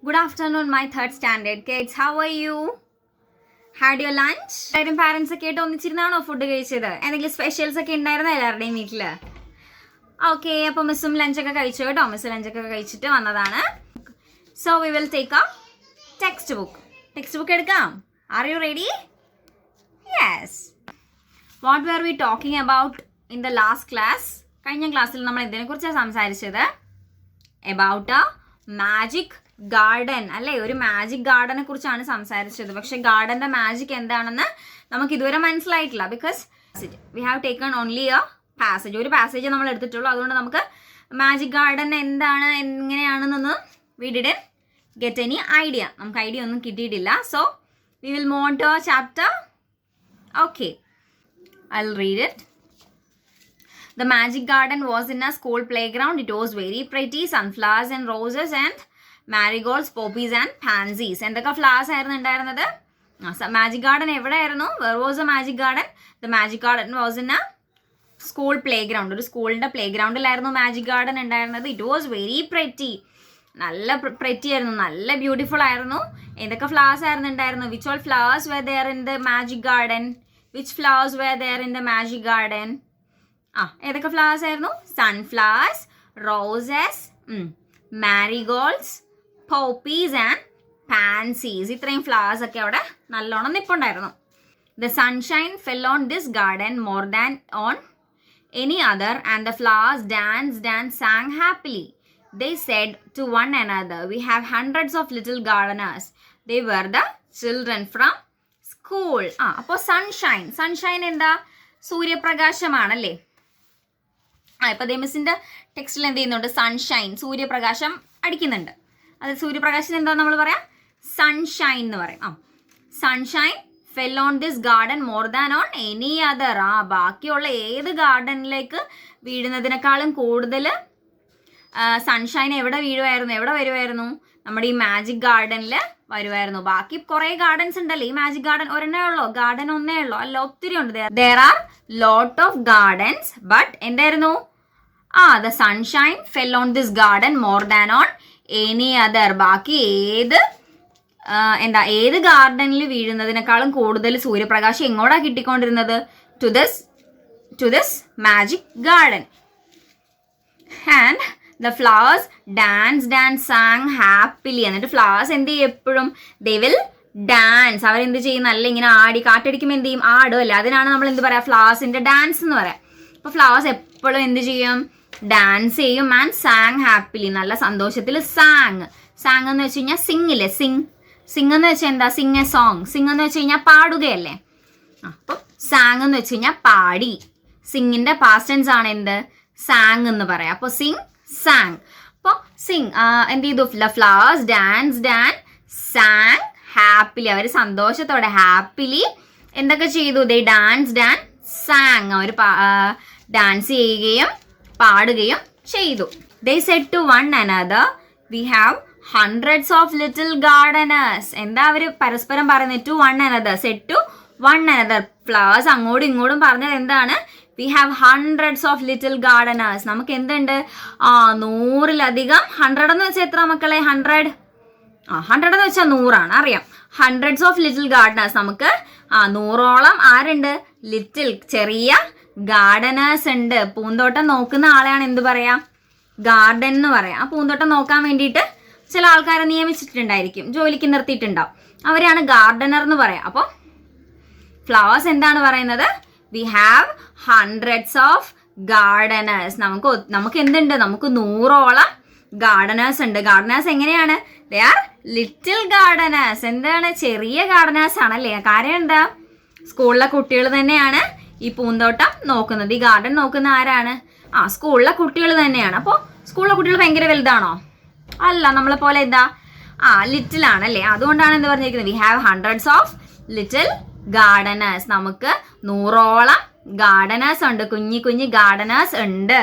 Good afternoon, my third standard kids. How are you? Had your lunch? എല്ലാവരും parents ഒക്കെ ആയിട്ട് ഒന്നിച്ചിരുന്നാണോ food കഴിച്ചത്? എന്തെങ്കിലും സ്പെഷ്യൽസ് ഒക്കെ ഉണ്ടായിരുന്നോ എല്ലാവരുടെയും വീട്ടിൽ? ഓക്കെ, അപ്പോൾ മിസ്സും ലഞ്ചൊക്കെ കഴിച്ചു കേട്ടോ. മിസ് ലഞ്ചൊക്കെ കഴിച്ചിട്ട് വന്നതാണ്. So we will take a text book എടുക്കാം. Are you ready? Yes. What were we talking about in the last class? കഴിഞ്ഞ ക്ലാസ്സിൽ നമ്മൾ എന്തിനെക്കുറിച്ചാണ് സംസാരിച്ചത്? എബൌട്ട് എ മാജിക് ഗാർഡൻ അല്ലേ? ഒരു മാജിക് ഗാർഡനെ കുറിച്ചാണ് സംസാരിച്ചത്. പക്ഷെ ഗാർഡന്റെ മാജിക് എന്താണെന്ന് നമുക്ക് ഇതുവരെ മനസ്സിലായിട്ടില്ല. Because we have taken only a passage. ഒരു പാസേജ് നമ്മൾ എടുത്തിട്ടുള്ളൂ. അതുകൊണ്ട് നമുക്ക് മാജിക് ഗാർഡൻ എന്താണ് എങ്ങനെയാണെന്നൊന്ന് we didn't get any idea. നമുക്ക് ഐഡിയ ഒന്നും കിട്ടിയിട്ടില്ല. So we will move on to a chapter. Okay, I will read it. The magic garden was in a school playground. It was very pretty. Sunflowers and roses and marigolds, poppies and pansies. എന്തൊക്കെ flowers ആയിരുന്നു ഉണ്ടായിരുന്നത്? Magic garden എവിടെയായിരുന്നു? Where was the magic garden? The magic garden was in a school playground. ഒരു സ്കൂളിൻ്റെ പ്ലേ ഗ്രൗണ്ടിലായിരുന്നു magic garden ഉണ്ടായിരുന്നത്. It was very pretty. നല്ല പ്രെറ്റി ആയിരുന്നു, നല്ല ബ്യൂട്ടിഫുൾ ആയിരുന്നു. എന്തൊക്കെ ഫ്ലവേഴ്സ് ആയിരുന്നു ഉണ്ടായിരുന്നു? Which all flowers were there in the magic garden? Which flowers were there in the magic garden? ഏതൊക്കെ ഫ്ലവേഴ്സ് ആയിരുന്നു? Sunflowers, roses, marigolds, poppies and pansies. ഇത്രയും ഫ്ലവേഴ്സ് ഒക്കെ അവിടെ നല്ലോണം നിൽപ്പുണ്ടായിരുന്നു. The sunshine fell on this garden more than on any other and the flowers danced and sang happily. They said to one another, "We have hundreds of little gardeners." They were the children from school. അപ്പോൾ sunshine എന്താ? സൂര്യപ്രകാശമാണല്ലേ? ഇപ്പോൾ മിസ്സിൻ്റെ ടെക്സ്റ്റിൽ എന്ത് ചെയ്യുന്നുണ്ട്? Sunshine, സൂര്യപ്രകാശം അടിക്കുന്നുണ്ട്. അത് സൂര്യപ്രകാശം എന്താ നമ്മൾ പറയാം? സൺഷൈൻ എന്ന് പറയും. Sunshine fell on this garden more than on any other. ബാക്കിയുള്ള ഏത് ഗാർഡനിലേക്ക് വീഴുന്നതിനേക്കാളും കൂടുതൽ സൺഷൈൻ എവിടെ വരുമായിരുന്നു? നമ്മുടെ ഈ മാജിക് ഗാർഡനിൽ വരുമായിരുന്നു. ബാക്കി കുറേ ഗാർഡൻസ് ഉണ്ടല്ലോ. ഈ മാജിക് ഗാർഡൻ ഒരെണ്ണേ ഉള്ളൂ? ഗാർഡൻ ഒന്നേ ഉള്ളൂ? അല്ല, ഒത്തിരി ഉണ്ട്. There are lot of gardens. But എന്തായിരുന്നു? The sunshine fell on this garden more than on any other. ബാക്കി ഏത് ഗാർഡനിൽ വീഴുന്നതിനേക്കാളും കൂടുതൽ സൂര്യപ്രകാശം എങ്ങോട്ടാണ് കിട്ടിക്കൊണ്ടിരുന്നത്? To this magic garden. And the flowers danced and sang happily. എന്നിട്ട് ഫ്ലവേഴ്സ് എന്ത് ചെയ്യും? എപ്പോഴും they will dance. അവരെന്ത് ചെയ്യും? നല്ല ഇങ്ങനെ ആടി, കാറ്റടിക്കുമ്പോൾ എന്ത് ചെയ്യും? ആടും അല്ലേ? അതിനാണ് നമ്മൾ എന്ത് പറയാം? ഫ്ലവേഴ്സിന്റെ ഡാൻസ് എന്ന് പറയാം. അപ്പോൾ ഫ്ലവേഴ്സ് എപ്പോഴും എന്ത് ചെയ്യും? ഡാൻസ് ചെയ്യും. ആൻഡ് സാങ് ഹാപ്പിലി, നല്ല സന്തോഷത്തിൽ. സാങ് എന്ന് വെച്ച് കഴിഞ്ഞാൽ സിങ് ഇല്ലേ? സിങ് എന്ന് വെച്ചാൽ എന്താ? Singh A song. സിങ് എന്ന് വെച്ച് കഴിഞ്ഞാൽ പാടുകയല്ലേ? അപ്പോൾ സാങ് എന്ന് വെച്ച് കഴിഞ്ഞാൽ പാടി. സിങ്ങിന്റെ പാസ്റ്റ് ടെൻസ് ആണ് എന്ത്? സാങ് എന്ന് പറയാം. അപ്പോൾ sang. അപ്പോൾ എന്ത് ചെയ്തു? Flowers danced and sang happily. അവർ സന്തോഷത്തോടെ ഹാപ്പിലി എന്തൊക്കെ ചെയ്തു? They danced and sang. അവർ ഡാൻസ് ചെയ്യുകയും പാടുകയും ചെയ്തു. They said to one another, "We have hundreds of little gardeners." എന്താ അവർ പരസ്പരം പറയുന്നത്? To one another. Said to one another. Flowers അങ്ങോട്ടും ഇങ്ങോട്ടും പറഞ്ഞത് എന്താണ്? We have hundreds of little gardeners. നമുക്ക് എന്തുണ്ട്? 100-ലധികം. 100 എന്ന് വെച്ചാൽ എത്ര മക്കളെ? 100 എന്ന് വെച്ചാൽ 100 അറിയാം. hundreds of little gardeners. നമുക്ക് 100ഓളം ആരുണ്ട്? ലിറ്റിൽ, ചെറിയ ഗാർഡനേഴ്സ് ഉണ്ട്. പൂന്തോട്ടം നോക്കുന്ന ആളെയാണ് എന്ത് പറയാ? ഗാർഡൻ എന്ന് പറയാം. ആ പൂന്തോട്ടം നോക്കാൻ വേണ്ടിയിട്ട് ചില ആൾക്കാരെ നിയമിച്ചിട്ടുണ്ടായിരിക്കും, ജോലിക്ക് നിർത്തിയിട്ടുണ്ടാവും. അവരെയാണ് ഗാർഡനർ എന്ന് പറയാം. അപ്പോൾ ഫ്ലവേഴ്സ് എന്താണ് പറയുന്നത്? We have hundreds of gardeners. നമുക്ക് എന്തുണ്ട്? നമുക്ക് 100ഓളം ഗാർഡനേഴ്സ് ഉണ്ട്. ഗാർഡനേഴ്സ് എങ്ങനെയാണ്? They are little gardeners. എന്താണ്? ചെറിയ ഗാർഡനേഴ്സ് ആണല്ലേ? കാര്യം എന്താ? സ്കൂളിലെ കുട്ടികൾ തന്നെയാണ് ഈ പൂന്തോട്ടം നോക്കുന്നത്. ഈ ഗാർഡൻ നോക്കുന്ന ആരാണ്? സ്കൂളിലെ കുട്ടികൾ തന്നെയാണ്. അപ്പോൾ സ്കൂളിലെ കുട്ടികൾ ഭയങ്കര വലുതാണോ? അല്ല, നമ്മളെ പോലെ എന്താ? ലിറ്റിൽ ആണല്ലേ? അതുകൊണ്ടാണ് എന്ത് പറഞ്ഞിരിക്കുന്നത്? We have hundreds of little gardeners. നമുക്ക് 100ഓളം ഗാർഡനേഴ്സ് ഉണ്ട്, കുഞ്ഞി ഗാർഡനേഴ്സ് ഉണ്ട്.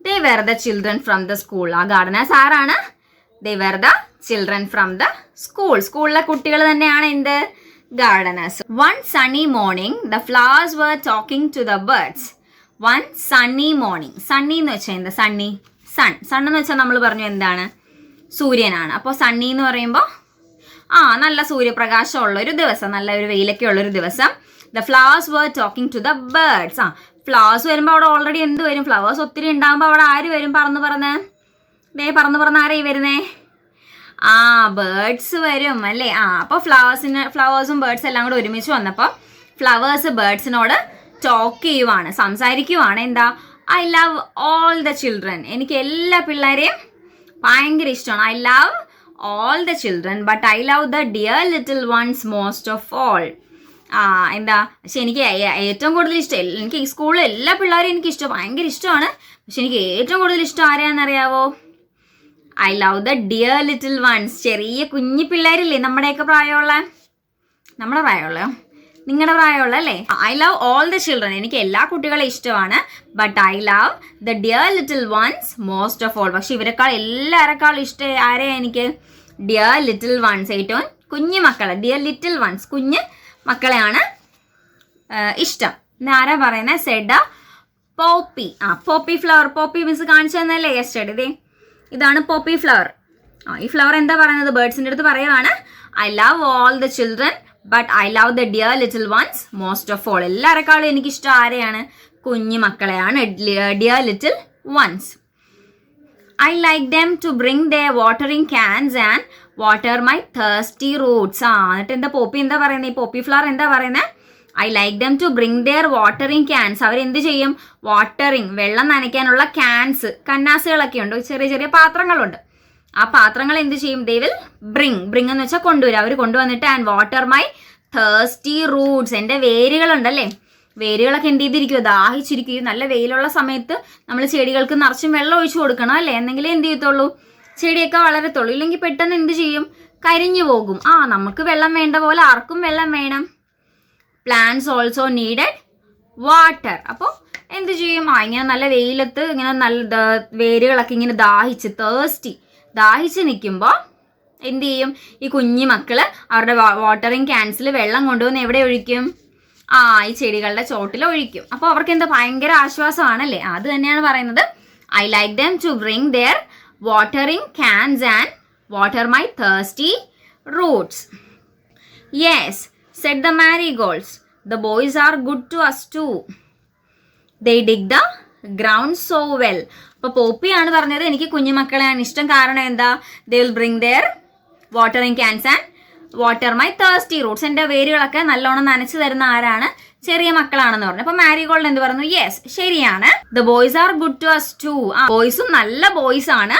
They were the children from the school. ആ ഗാർഡനേഴ്സ് ആരാണ്? They were the children from the school. സ്കൂളിലെ കുട്ടികൾ തന്നെയാണ് എന്ത്? Gardeners. One sunny morning, the flowers were talking to the birds. One sunny morning. Sunny എന്ന് വെച്ചാൽ എന്താ? സൺ എന്ന് വെച്ചാൽ നമ്മൾ പറഞ്ഞു എന്താണ്? സൂര്യനാണ്. അപ്പോൾ സണ്ണി എന്ന് പറയുമ്പോൾ നല്ല സൂര്യപ്രകാശമുള്ള ഒരു ദിവസം, നല്ല ഒരു വെയിലൊക്കെ ഉള്ളൊരു ദിവസം. The flowers were talking to the birds. Flowers വരുമ്പോൾ അവിടെ ഓൾറെഡി എന്ത് വരും? ഫ്ലവേഴ്സ് ഒത്തിരി ഉണ്ടാകുമ്പോൾ അവിടെ ആര് വരും? പറന്ന് പറന്ന് ആരായി വരുന്നേ? ബേർഡ്സ് വരും അല്ലേ? അപ്പോൾ ഫ്ലവേഴ്സും ബേർഡ്സ് എല്ലാം കൂടെ ഒരുമിച്ച് വന്നപ്പോൾ ഫ്ലവേഴ്സ് ബേർഡ്സിനോട് ടോക്ക് ചെയ്യുവാണ്, സംസാരിക്കുവാണ്. എന്താ? I love all the children. എനിക്ക് എല്ലാ പിള്ളേരെയും ഭയങ്കര ഇഷ്ടമാണ്. I love all the children but I love the dear little ones most of all. എന്താ? പക്ഷെ എനിക്ക് ഏറ്റവും കൂടുതൽ ഇഷ്ടം, എനിക്ക് ഈ സ്കൂളിൽ എല്ലാ പിള്ളേരും എനിക്ക് ഇഷ്ടം, ഭയങ്കര ഇഷ്ടമാണ്. പക്ഷെ എനിക്ക് ഏറ്റവും കൂടുതൽ ഇഷ്ടം ആരെയാണെന്നറിയാവോ? I love the dear little ones. ചെറിയ കുഞ്ഞു പിള്ളേരില്ലേ, നമ്മുടെ പ്രായമുള്ള, നിങ്ങളുടെ പ്രായമുള്ള അല്ലേ? I love all the children. എനിക്ക് എല്ലാ കുട്ടികളെ ഇഷ്ടമാണ്. But I love the dear little ones most of all. പക്ഷെ ഇവരെക്കാൾ എല്ലാവരെക്കാളും ഇഷ്ടം ആരെയാ എനിക്ക്? ഡിയർ ലിറ്റിൽ വൺസ്, ഏറ്റവും കുഞ്ഞു മക്കളെ, ഡിയർ ലിറ്റിൽ വൺസ്, കുഞ്ഞ് മക്കളെയാണ് ഇഷ്ടം. ആരാ പറയുന്നത്? Said poppy. Poppy flower. Poppy miss കാണിച്ചു തന്നല്ലേ യെസ്റ്റർഡേ? ഇതാണ് പോപ്പി ഫ്ലവർ. ഈ ഫ്ലവർ എന്താ പറയുന്നത്? ബേർഡ്സിൻ്റെ അടുത്ത് പറയുവാണ് I love all the children but I love the dear little ones most of all. എല്ലാവരെക്കാളും എനിക്കിഷ്ടം ആരെയാണ്? കുഞ്ഞു മക്കളെയാണ്, dear little ones. I like them to bring their watering cans and water my thirsty roots. എന്നിട്ട് എന്താ poppy എന്താ പറയുന്നത്? ഈ പോപ്പി ഫ്ലവർ എന്താ പറയുന്നത്? I like them to bring their watering cans. അവരെന്ത് ചെയ്യും? വാട്ടറിങ്, വെള്ളം നനയ്ക്കാനുള്ള ക്യാൻസ്, കന്നാസുകളൊക്കെ ഉണ്ട്, ചെറിയ ചെറിയ പാത്രങ്ങളുണ്ട്. ആ പാത്രങ്ങൾ എന്ത് ചെയ്യും? ദേ വിൽ ബ്രിങ് എന്ന് വെച്ചാൽ കൊണ്ടുവരും. അവർ കൊണ്ടുവന്നിട്ട് and water my thirsty roots. എൻ്റെ വേരുകളുണ്ടല്ലേ, വേരുകളൊക്കെ എന്ത് ചെയ്തിരിക്കും? ദാഹിച്ചിരിക്കും. നല്ല വെയിലുള്ള സമയത്ത് നമ്മൾ ചെടികൾക്ക് നിറച്ചും വെള്ളം ഒഴിച്ചു കൊടുക്കണം അല്ലേ? എന്നെങ്കിലേ എന്ത് ചെയ്യത്തുള്ളൂ, ചെടിയൊക്കെ വളരത്തുള്ളൂ. ഇല്ലെങ്കിൽ പെട്ടെന്ന് എന്ത് ചെയ്യും? കരിഞ്ഞു പോകും. നമുക്ക് വെള്ളം വേണ്ട പോലെ ആർക്കും വെള്ളം വേണം. Plants also needed water. അപ്പോൾ എന്ത് ചെയ്യും? ഇങ്ങനെ നല്ല വെയിലത്ത് ഇങ്ങനെ നല്ല വേരുകളൊക്കെ ഇങ്ങനെ ദാഹിച്ച് നിൽക്കുമ്പോൾ എന്ത് ചെയ്യും? ഈ കുഞ്ഞു മക്കള് അവരുടെ വാട്ടറിങ് ക്യാൻസിൽ വെള്ളം കൊണ്ടുവന്ന് എവിടെ ഒഴിക്കും? ഈ ചെടികളുടെ ചോട്ടിൽ ഒഴിക്കും. അപ്പോൾ അവർക്ക് എന്താ? ഭയങ്കര ആശ്വാസമാണല്ലേ? അത് തന്നെയാണ് പറയുന്നത്. I like them to bring their watering cans and water my thirsty roots. Yes said the marigolds. The boys are good to us too. They dig the ground so well. അപ്പോൾ പോപ്പിയാണ് പറഞ്ഞത് എനിക്ക് കുഞ്ഞുമക്കളെയാണ് ഇഷ്ടം. കാരണം എന്താ? They will bring their watering cans and water my thirsty roots. എൻ്റെ വേരുകളൊക്കെ നല്ലോണം നനച്ചു തരുന്ന ആരാണ്? ചെറിയ മക്കളാണെന്ന് പറഞ്ഞു. അപ്പൊ മാരിഗോൾഡ് എന്ത് പറഞ്ഞു? യെസ്, ശരിയാണ്. The boys are good to us too. ബോയ്സും നല്ല ബോയ്സ് ആണ്.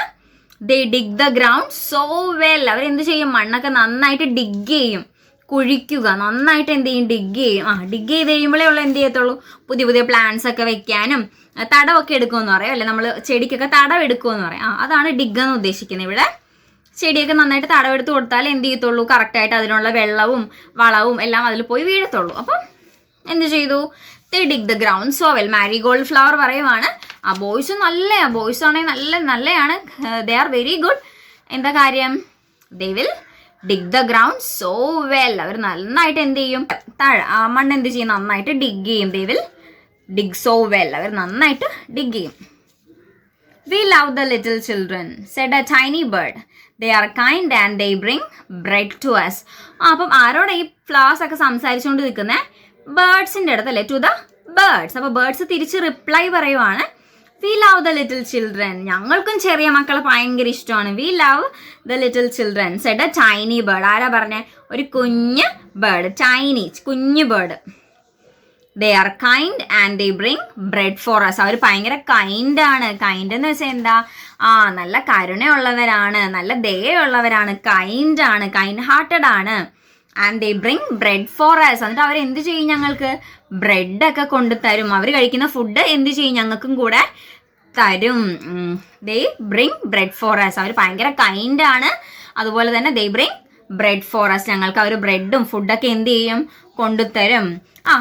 They dig the ground so well. അവരെന്ത് ചെയ്യും? മണ്ണൊക്കെ നന്നായിട്ട് ഡിഗ് ചെയ്യും, കുഴിക്കുക, നന്നായിട്ട് എന്ത് ചെയ്യും? ഡിഗ് ചെയ്യും. ഡിഗ് ചെയ്ത് കഴിയുമ്പോഴേ ഉള്ളൂ എന്ത് ചെയ്യത്തുള്ളൂ? പുതിയ പുതിയ പ്ലാന്റ്സ് ഒക്കെ വെക്കാനും തടമൊക്കെ എടുക്കുമെന്ന് പറയാം അല്ലെ? നമ്മൾ ചെടിക്കൊക്കെ തടം എടുക്കുമെന്ന് പറയാം. അതാണ് ഡിഗ് എന്ന് ഉദ്ദേശിക്കുന്നത് ഇവിടെ. ചെടിയൊക്കെ നന്നായിട്ട് തടവെടുത്ത് കൊടുത്താൽ എന്ത് ചെയ്യത്തുള്ളൂ? കറക്റ്റായിട്ട് അതിനുള്ള വെള്ളവും വളവും എല്ലാം അതിൽ പോയി വീഴത്തുള്ളൂ. അപ്പം എന്ത് ചെയ്തു? They dig the ground so well. Marigold flower പറയുവാണ് ബോയ്സും ബോയ്സ് ആണെങ്കിൽ നല്ലതാണ്. They are very good. എന്താ കാര്യം? They will dig the ground so well. അവർ നന്നായിട്ട് എന്ത് ചെയ്യും? മണ്ണ് എന്ത് ചെയ്യും? നന്നായിട്ട് ഡിഗ് ചെയ്യും. They will dig so well. അവർ നന്നായിട്ട് ഡിഗ് ചെയ്യും. We love the little children, said a tiny bird. They are kind and they bring bread to us. അപ്പം ആരോടെ ഈ ഫ്ലവേഴ്സ് ഒക്കെ സംസാരിച്ചുകൊണ്ട് നിൽക്കുന്നത്? ബേർഡ്സിൻ്റെ അടുത്തല്ലേ? To the birds. അപ്പോൾ ബേർഡ്സ് തിരിച്ച് റിപ്ലൈ പറയുവാണ് we love the little children. ഞങ്ങൾക്കും ചെറിയ മക്കളെ ഭയങ്കര ഇഷ്ടമാണ്. We love the little children said a tiny bird. ആരാ പറഞ്ഞേ? ഒരു കുഞ്ഞ് ബേർഡ്, ടൈനി കുഞ്ഞു bird. They are kind and they bring bread for us. അവർ ഭയങ്കര കൈൻഡാണ്. കൈൻഡ് എന്ന് വെച്ചാൽ എന്താ? നല്ല കരുണയുള്ളവരാണ്, നല്ല ദയുള്ളവരാണ്, കൈൻഡാണ്, കൈൻഡ് ഹാർട്ടഡ് ആണ്. And they bring bread for us. എന്നിട്ട് അവർ എന്ത് ചെയ്യും? ഞങ്ങൾക്ക് ബ്രെഡൊക്കെ കൊണ്ടുതരും. അവർ കഴിക്കുന്ന ഫുഡ് എന്ത് ചെയ്യും? ഞങ്ങൾക്കും കൂടെ തരും. They bring bread for us. അവർ ഭയങ്കര കൈൻഡാണ്. അതുപോലെ തന്നെ they bring bread for us. ഞങ്ങൾക്ക് അവർ ബ്രെഡും ഫുഡൊക്കെ എന്ത് ചെയ്യും? കൊണ്ടുതരും.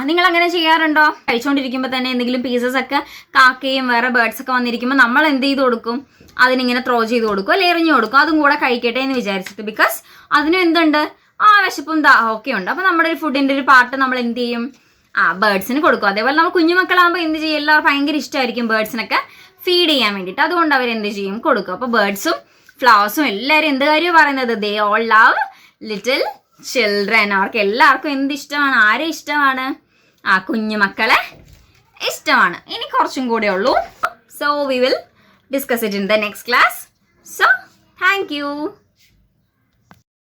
നിങ്ങൾ അങ്ങനെ ചെയ്യാറുണ്ടോ? കഴിച്ചുകൊണ്ടിരിക്കുമ്പോൾ തന്നെ എന്തെങ്കിലും പീസസ് ഒക്കെ കാക്കയും വേറെ ബേർഡ്സ് ഒക്കെ വന്നിരിക്കുമ്പോൾ നമ്മൾ എന്ത് ചെയ്ത് കൊടുക്കും? അതിനിങ്ങനെ ത്രോ ചെയ്ത് കൊടുക്കും, അല്ലെ എറിഞ്ഞു കൊടുക്കും. അതും കൂടെ കഴിക്കട്ടെ എന്ന് വിചാരിച്ചിട്ട്. ബിക്കോസ് അതിനും എന്തുണ്ട്? വിശപ്പും ദാഹമൊക്കെ ഉണ്ട്. അപ്പോൾ നമ്മുടെ ഒരു ഫുഡിൻ്റെ ഒരു പാർട്ട് നമ്മൾ എന്ത് ചെയ്യും? ബേർഡ്സിന് കൊടുക്കും. അതേപോലെ നമ്മൾ കുഞ്ഞുമക്കളാകുമ്പോൾ എന്ത് ചെയ്യും? എല്ലാവർക്കും ഭയങ്കര ഇഷ്ടമായിരിക്കും ബേർഡ്സിനൊക്കെ ഫീഡ് ചെയ്യാൻ വേണ്ടിയിട്ട്. അതുകൊണ്ട് അവർ എന്ത് ചെയ്യും? കൊടുക്കും. അപ്പോൾ ബേർഡ്സും ഫ്ലവേഴ്സും എല്ലാവരും എന്ത് കാര്യമാണ് പറയുന്നത്? They all love little children. അവർക്ക് എല്ലാവർക്കും എന്ത് ഇഷ്ടമാണ്? ആരെ ഇഷ്ടമാണ്? ആ കുഞ്ഞു മക്കളെ ഇഷ്ടമാണ്. ഇനി കുറച്ചും കൂടെ ഉള്ളൂ. So we will discuss it in the next class. So thank you.